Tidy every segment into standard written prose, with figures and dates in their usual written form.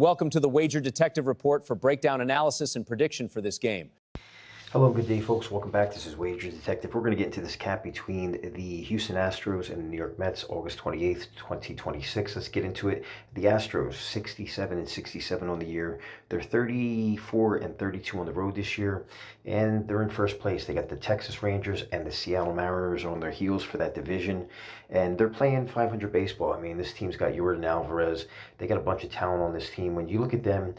Welcome to the Wager Detective Report for breakdown analysis and prediction for this game. Hello, good day, folks. Welcome back. This is Wager Detective. We're going to get into this cap between the Houston Astros and the New York Mets, August 28th, 2026. Let's get into it. The Astros, 67-67 on the year. They're 34-32 on the road this year, and they're in first place. They got the Texas Rangers and the Seattle Mariners on their heels for that division, and they're playing 500 baseball. I mean, this team's got Yordan Alvarez. They got a bunch of talent on this team. When you look at them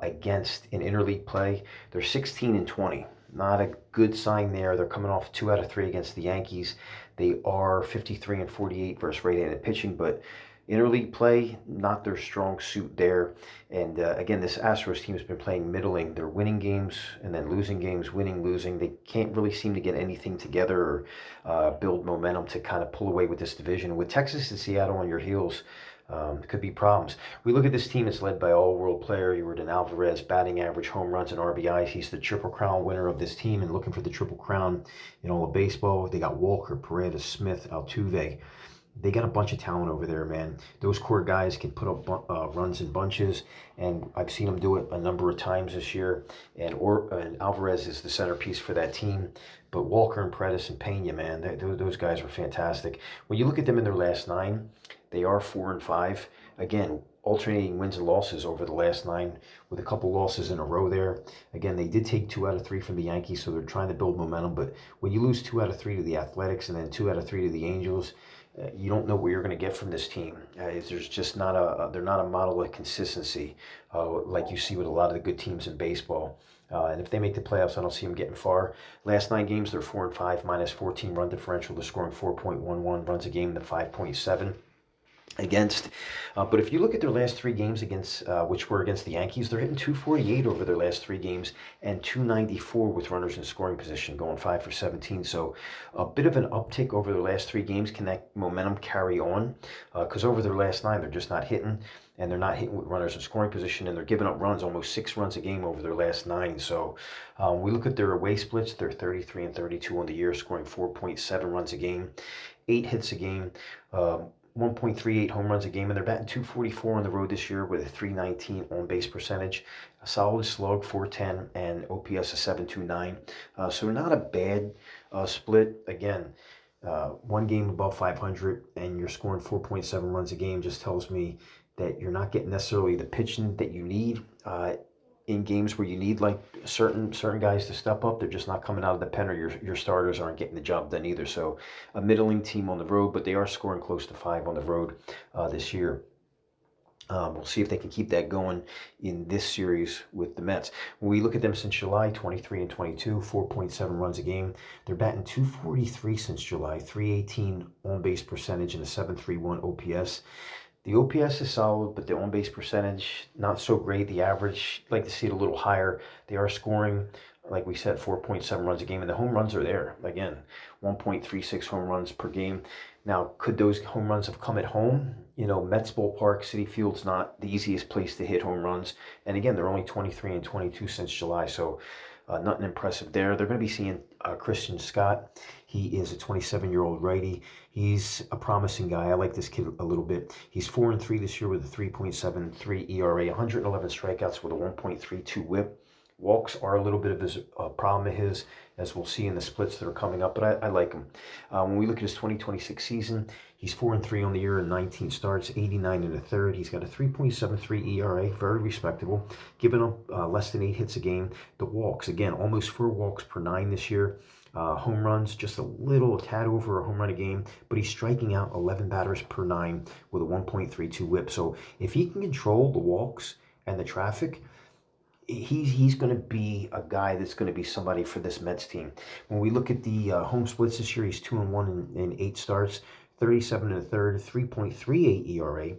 against in interleague play, they're 16-20. Not a good sign there. They're coming off 2 out of 3 against the Yankees. They are 53-48 versus right-handed pitching, but interleague play, not their strong suit there. And again, this Astros team has been playing middling. They're winning games and then losing games, winning, losing. They can't really seem to get anything together or build momentum to kind of pull away with this division. With Texas and Seattle on your heels, could be problems. We look at this team. It's led by all-world player Yordan Alvarez, batting average, home runs, and RBIs. He's the Triple Crown winner of this team and looking for the Triple Crown in all of baseball. They got Walker, Paredes, Smith, Altuve. They got a bunch of talent over there, man. Those core guys can put up runs in bunches, and I've seen them do it a number of times this year. And Alvarez is the centerpiece for that team. But Walker and Paredes and Pena, man, those guys are fantastic. When you look at them in their last 9, they are 4-5. Again, alternating wins and losses over the last 9 with a couple losses in a row there. Again, they did take 2 out of 3 from the Yankees, so they're trying to build momentum. But when you lose 2 out of 3 to the Athletics and then 2 out of 3 to the Angels, you don't know what you're going to get from this team. There's just they're not a model of consistency like you see with a lot of the good teams in baseball. And if they make the playoffs, I don't see them getting far. Last 9 games, they're 4-5, minus 14 run differential. They're scoring 4.11 runs a game to 5.7 against. But if you look at their last 3 games against, which were against the Yankees, they're hitting 248 over their last 3 games and 294 with runners in scoring position, going 5 for 17. So a bit of an uptick over their last 3 games. Can that momentum carry on? Because over their last 9, they're just not hitting, and they're not hitting with runners in scoring position, and they're giving up runs, almost 6 runs a game over their last 9. So we look at their away splits. They're 33-32 on the year, scoring 4.7 runs a game, 8 hits a game, 1.38 home runs a game, and they're batting .244 on the road this year with a .319 on-base percentage, a solid slug, .410, and OPS of .729. So not a bad split. Again, 1 game above 500, and you're scoring 4.7 runs a game just tells me that you're not getting necessarily the pitching that you need in games where you need like certain guys to step up. They're just not coming out of the pen, or your starters aren't getting the job done either. So a middling team on the road, but they are scoring close to 5 on the road this year. We'll see if they can keep that going in this series with the Mets. When we look at them since July, 23-22, 4.7 runs a game. They're batting .243 since July, .318 on-base percentage, and a .731 OPS. The OPS is solid, but the on-base percentage, not so great. The average, like to see it a little higher. They are scoring, like we said, 4.7 runs a game, and the home runs are there. Again, 1.36 home runs per game. Now, could those home runs have come at home? You know, Mets ballpark, Citi Field's not the easiest place to hit home runs. And again, they're only 23-22 since July, so nothing impressive there. They're going to be seeing Christian Scott. He is a 27-year-old righty. He's a promising guy. I like this kid a little bit. He's 4-3 this year with a 3.73 ERA, 111 strikeouts with a 1.32 whip. Walks are a little bit of his problem of his, as we'll see in the splits that are coming up, but I like him. When we look at his 2026 season, he's 4-3 on the year in 19 starts, 89 1/3. He's got a 3.73 ERA, very respectable, giving up less than 8 hits a game. The walks, again, almost 4 walks per 9 this year. Home runs, just a tad over a home run a game, but he's striking out 11 batters per 9 with a 1.32 whip. So if he can control the walks and the traffic, he's going to be a guy that's going to be somebody for this Mets team. When we look at the home splits this year, he's 2-1 in 8 starts, 37 1/3, 3.38 ERA,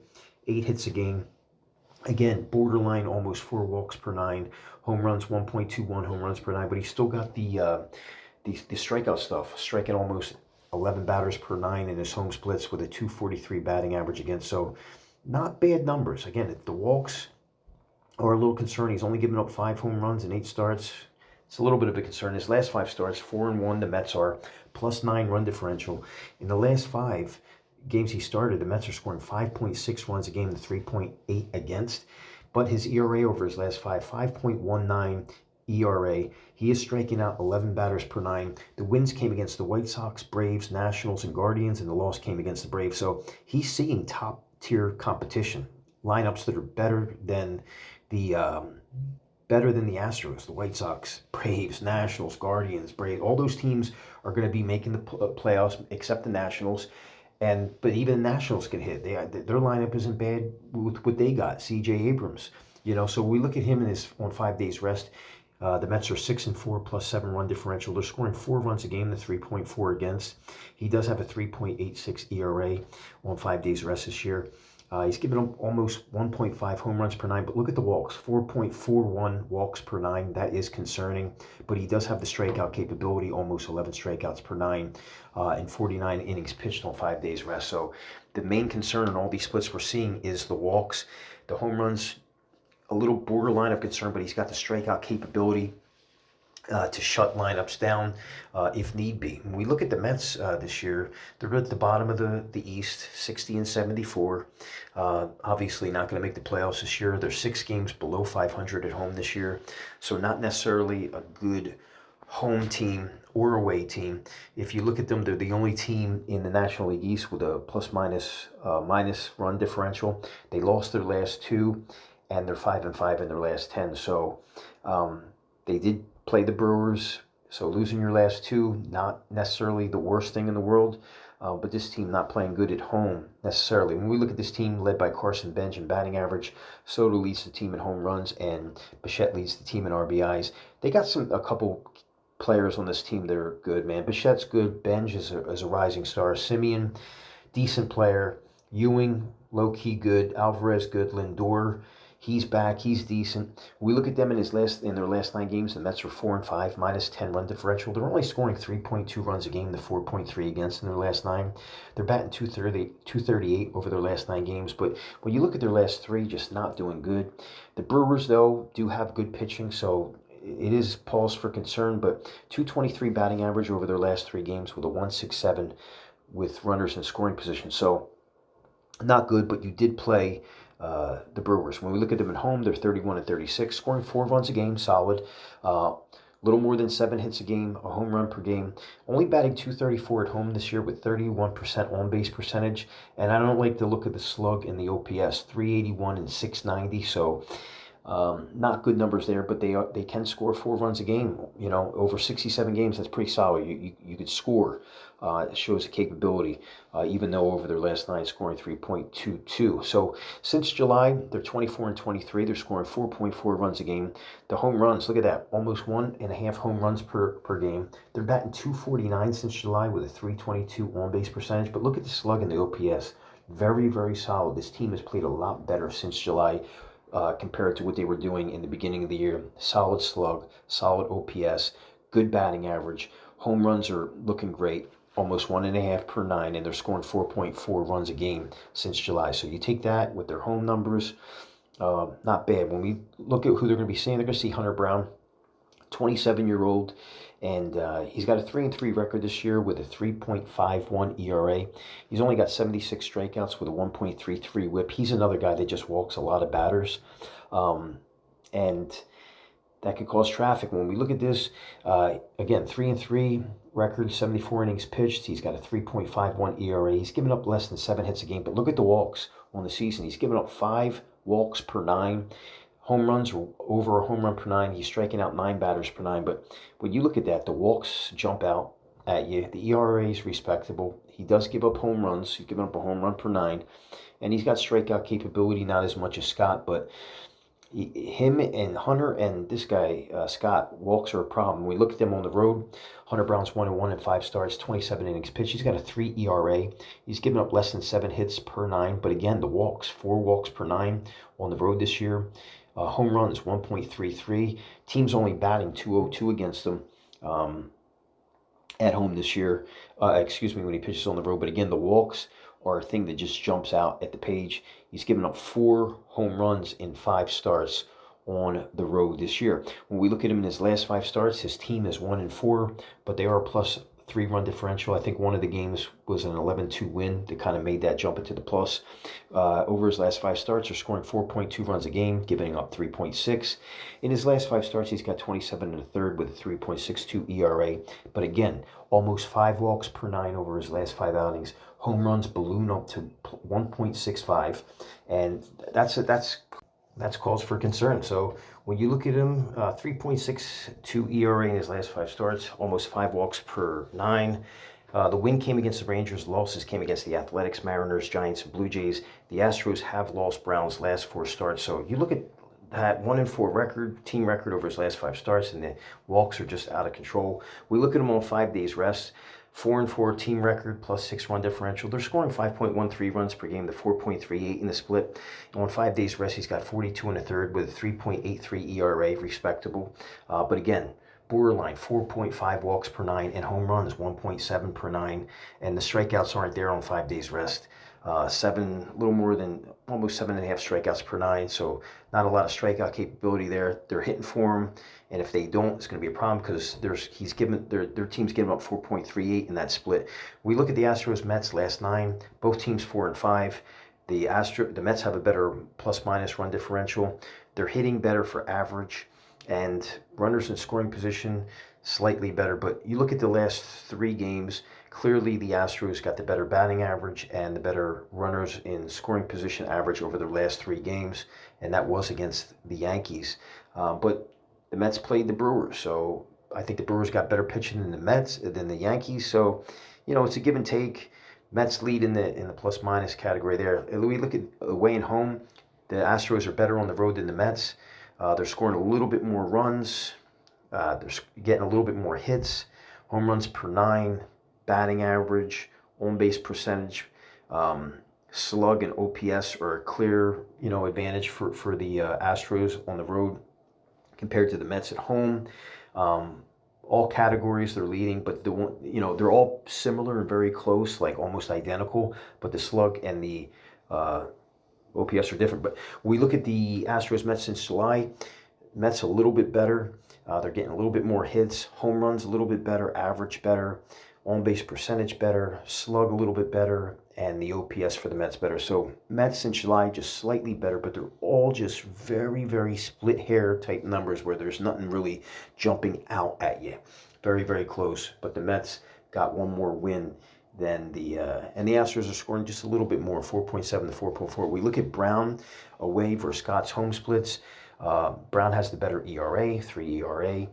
8 hits a game. Again, borderline, almost 4 walks per 9, home runs 1.21 home runs per 9, but he's still got the strikeout stuff, striking almost 11 batters per 9 in his home splits with a .243 batting average against. So not bad numbers. Again, the walks are a little concern. He's only given up 5 home runs in 8 starts. It's a little bit of a concern. His last 5 starts, 4-1, the Mets are, +9 run differential. In the last 5 games he started, the Mets are scoring 5.6 runs a game to 3.8 against. But his ERA over his last 5.19 ERA. He is striking out 11 batters per nine. The wins came against the White Sox, Braves, Nationals, and Guardians, and the loss came against the Braves. So he's seeing top-tier competition, lineups that are better than the Astros, the White Sox, Braves, Nationals, Guardians, Braves. All those teams are going to be making the playoffs, except the Nationals. But even the Nationals can hit. Their lineup isn't bad with what they got. C.J. Abrams, so we look at him on 5 days rest. The Mets are 6-4 plus 7 run differential. They're scoring 4 runs a game to 3.4 against. He does have a 3.86 ERA on 5 days rest this year. He's given up almost 1.5 home runs per nine, but look at the walks, 4.41 walks per nine. That is concerning, but he does have the strikeout capability, almost 11 strikeouts per nine, and 49 innings pitched on 5 days rest. So the main concern in all these splits we're seeing is the walks. The home runs, a little borderline of concern, but he's got the strikeout capability to shut lineups down if need be. When we look at the Mets this year, they're at the bottom of the East, 60-74. Obviously not going to make the playoffs this year. They're 6 games below 500 at home this year, so not necessarily a good home team or away team. If you look at them, they're the only team in the National League East with a plus-minus run differential. They lost their last 2, and they're 5-5 in their last 10. So they did play the Brewers, so losing your last 2, not necessarily the worst thing in the world, but this team not playing good at home necessarily. When we look at this team led by Carson Bench in batting average, Soto leads the team in home runs, and Bichette leads the team in RBIs. They got a couple players on this team that are good, man. Bichette's good, Bench is a rising star, Simeon, decent player, Ewing, low-key good, Alvarez good, Lindor, he's back. He's decent. We look at them in their last 9 games. The Mets are 4-5, minus 10 run differential. They're only scoring 3.2 runs a game to 4.3 against in their last 9. They're batting 238 over their last 9 games. But when you look at their last 3, just not doing good. The Brewers, though, do have good pitching, so it is pause for concern. But 223 batting average over their last 3 games with a 1.67 with runners in scoring position. So not good, but you did play the Brewers. When we look at them at home, they're 31-36, scoring 4 runs a game, solid. Little more than 7 hits a game, a home run per game. Only batting 234 at home this year with 31% on-base percentage. And I don't like to look at the slug and the OPS, 381 and 690. So not good numbers there, but they can score 4 runs a game. Over 67 games, that's pretty solid. You could score. It shows a capability, even though over their last 9 scoring 3.22. So since July, they're 24-23. They're scoring 4.4 runs a game. The home runs, look at that, almost 1.5 home runs per game. They're batting 249 since July with a 322 on-base percentage. But look at the slug and the OPS. Very, very solid. This team has played a lot better since July. Compared to what they were doing in the beginning of the year. Solid slug, solid OPS, good batting average. Home runs are looking great, almost 1.5 per 9, and they're scoring 4.4 runs a game since July. So you take that with their home numbers, not bad. When we look at who they're going to be seeing, they're going to see Hunter Brown, 27-year-old, and he's got a 3-3 record this year with a 3.51 ERA. He's only got 76 strikeouts with a 1.33 WHIP. He's another guy that just walks a lot of batters, and that could cause traffic. When we look at this, again, 3-3 record, 74 innings pitched. He's got a 3.51 ERA. He's given up less than 7 hits a game, but look at the walks on the season. He's given up 5 walks per 9. Home runs are over a home run per 9. He's striking out 9 batters per 9. But when you look at that, the walks jump out at you. The ERA is respectable. He does give up home runs. He's given up a home run per 9. And he's got strikeout capability, not as much as Scott. But him and Hunter and this guy, Scott, walks are a problem. When we look at them on the road, Hunter Brown's 1-1 in 5 starts, 27 innings pitched. He's got a 3 ERA. He's given up less than 7 hits per 9. But again, the walks, 4 walks per 9 on the road this year. Home runs, 1.33. Team's only batting 202 against them at home this year. When he pitches on the road. But again, the walks are a thing that just jumps out at the page. He's given up 4 home runs in 5 starts on the road this year. When we look at him in his last 5 starts, his team is 1-4, but they are plus 3-run differential. I think one of the games was an 11-2 win that kind of made that jump into the plus. Over his last 5 starts, they're scoring 4.2 runs a game, giving up 3.6. In his last 5 starts, he's got 27 and a third with a 3.62 ERA. But again, almost 5 walks per 9 over his last 5 outings. Home runs balloon up to 1.65, and that's cause for concern. So when you look at him, 3.62 ERA in his last 5 starts, almost 5 walks per 9. The win came against the Rangers. Losses came against the Athletics, Mariners, Giants, and Blue Jays. The Astros have lost Brown's last 4 starts. So you look at that 1-4 record, team record over his last 5 starts, and the walks are just out of control. We look at him on 5 days rest. 4-4 team record plus 6-run differential. They're scoring 5.13 runs per game to 4.38 in the split. And on 5 days rest, he's got 42 and a third with a 3.83 ERA, respectable. But again, borderline 4.5 walks per 9 and home runs 1.7 per 9. And the strikeouts aren't there on 5 days rest. A little more than almost 7.5 strikeouts per 9. So not a lot of strikeout capability there. They're hitting for him, and if they don't, it's going to be a problem because their team's giving up 4.38 in that split. We look at the Astros Mets last 9. Both teams 4 and 5. The Mets have a better plus-minus run differential. They're hitting better for average, and runners in scoring position slightly better. But you look at the last 3 games. Clearly, the Astros got the better batting average and the better runners in scoring position average over their last 3 games, and that was against the Yankees. But the Mets played the Brewers, so I think the Brewers got better pitching than the Yankees. So, it's a give and take. Mets lead in the plus minus category there. We look at away and home. The Astros are better on the road than the Mets. They're scoring a little bit more runs. They're getting a little bit more hits. Home runs per 9. Batting average, on-base percentage, slug and OPS are a clear, advantage for the Astros on the road compared to the Mets at home. All categories they're leading, but they're all similar and very close, like almost identical. But the slug and the OPS are different. But when we look at the Astros Mets since July, Mets a little bit better. They're getting a little bit more hits, home runs a little bit better, average better. On-base percentage better, slug a little bit better, and the OPS for the Mets better. So Mets in July just slightly better, but they're all just very, very split hair type numbers where there's nothing really jumping out at you. Very, very close. But the Mets got one more win than and the Astros are scoring just a little bit more, 4.7 to 4.4. We look at Brown away versus Scott's home splits. Brown has the better ERA, 3 ERA.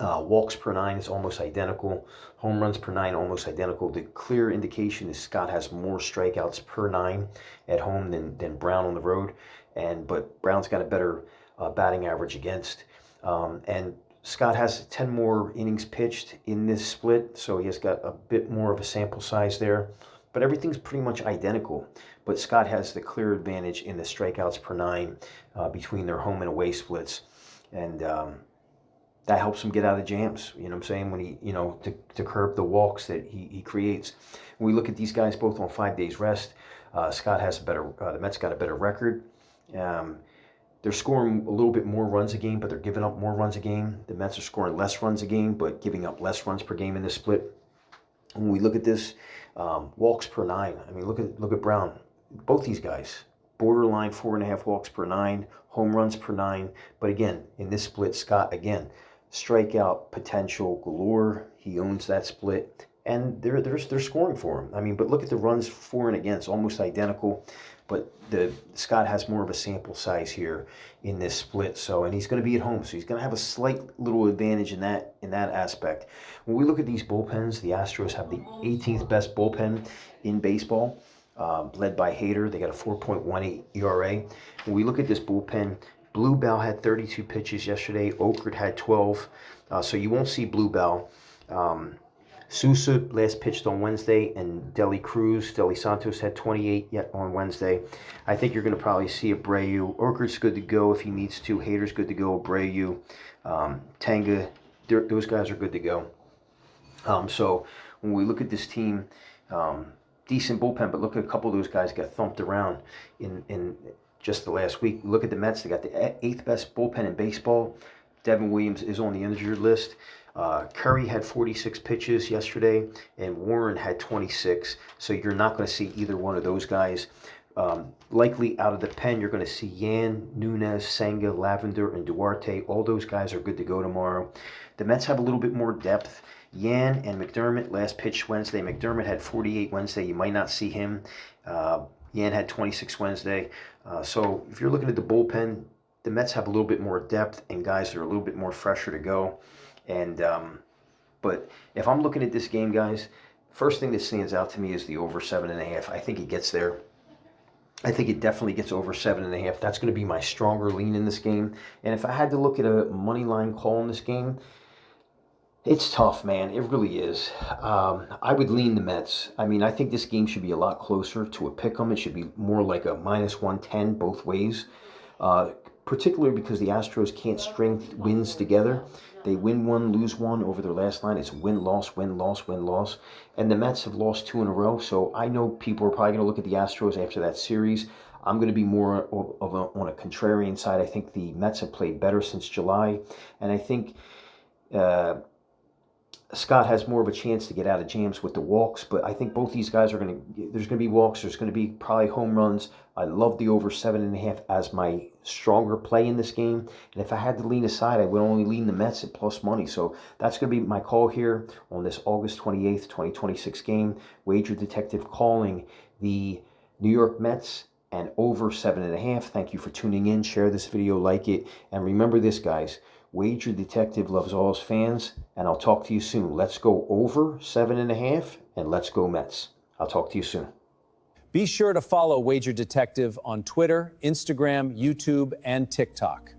Walks per 9 is almost identical. Home runs per 9 almost identical. The clear indication is Scott has more strikeouts per 9 at home than Brown on the road, but Brown's got a better batting average against. And Scott has 10 more innings pitched in this split, so he has got a bit more of a sample size there. But everything's pretty much identical. But Scott has the clear advantage in the strikeouts per 9 between their home and away splits, and that helps him get out of jams, you know what I'm saying, when he, to curb the walks that he creates. When we look at these guys both on 5 days rest, Scott has the Mets got a better record. They're scoring a little bit more runs a game, but they're giving up more runs a game. The Mets are scoring less runs a game, but giving up less runs per game in this split. When we look at this, walks per 9, I mean, look at Brown. Both these guys, borderline 4.5 walks per 9, home runs per 9. But again, in this split, Scott, again, strikeout potential galore. He owns that split, and they're scoring for him. I mean, but look at the runs for and against, almost identical. But Scott has more of a sample size here in this split. So, and he's going to be at home, so he's going to have a slight little advantage in that aspect. When we look at these bullpens, the Astros have the 18th best bullpen in baseball, led by Hader. They got a 4.18 ERA. When we look at this bullpen, Bluebell had 32 pitches yesterday. Okert had 12. So you won't see Bluebell. Sousa last pitched on Wednesday, and Deli Santos had 28 yet on Wednesday. I think you're going to probably see Abreu. Okert's good to go if he needs to. Hader's good to go. Abreu, Tanga, those guys are good to go. So when we look at this team, decent bullpen, but look at a couple of those guys got thumped around in just the last week. Look at the Mets. They got the 8th best bullpen in baseball. Devin Williams is on the injured list. Curry had 46 pitches yesterday, and Warren had 26. So you're not going to see either one of those guys. Likely out of the pen, you're going to see Yan, Nunez, Senga, Lavender, and Duarte. All those guys are good to go tomorrow. The Mets have a little bit more depth. Yan and McDermott last pitch Wednesday. McDermott had 48 Wednesday. You might not see him. Yan had 26 Wednesday. So if you're looking at the bullpen, the Mets have a little bit more depth and guys that are a little bit more fresher to go. And but if I'm looking at this game, guys, first thing that stands out to me is the over 7.5. I think it gets there. I think it definitely gets over 7.5. That's going to be my stronger lean in this game. And if I had to look at a money line call in this game, it's tough, man. It really is. I would lean the Mets. I mean, I think this game should be a lot closer to a pick 'em. It should be more like a -110 both ways, particularly because the Astros can't string wins together. They win one, lose one over their last line. It's win-loss, win-loss, win-loss. And the Mets have lost 2 in a row, so I know people are probably going to look at the Astros after that series. I'm going to be more on a contrarian side. I think the Mets have played better since July, and I think Scott has more of a chance to get out of jams with the walks, but I think both these guys there's going to be walks, there's going to be probably home runs. I love the over 7.5 as my stronger play in this game. And if I had to lean aside, I would only lean the Mets at plus money. So that's going to be my call here on this August 28th, 2026 game. Wager Detective calling the New York Mets and over 7.5. Thank you for tuning in. Share this video, like it. And remember this, guys. Wager Detective loves all his fans, and I'll talk to you soon. Let's go over 7.5, and let's go Mets. I'll talk to you soon. Be sure to follow Wager Detective on Twitter, Instagram, YouTube, and TikTok.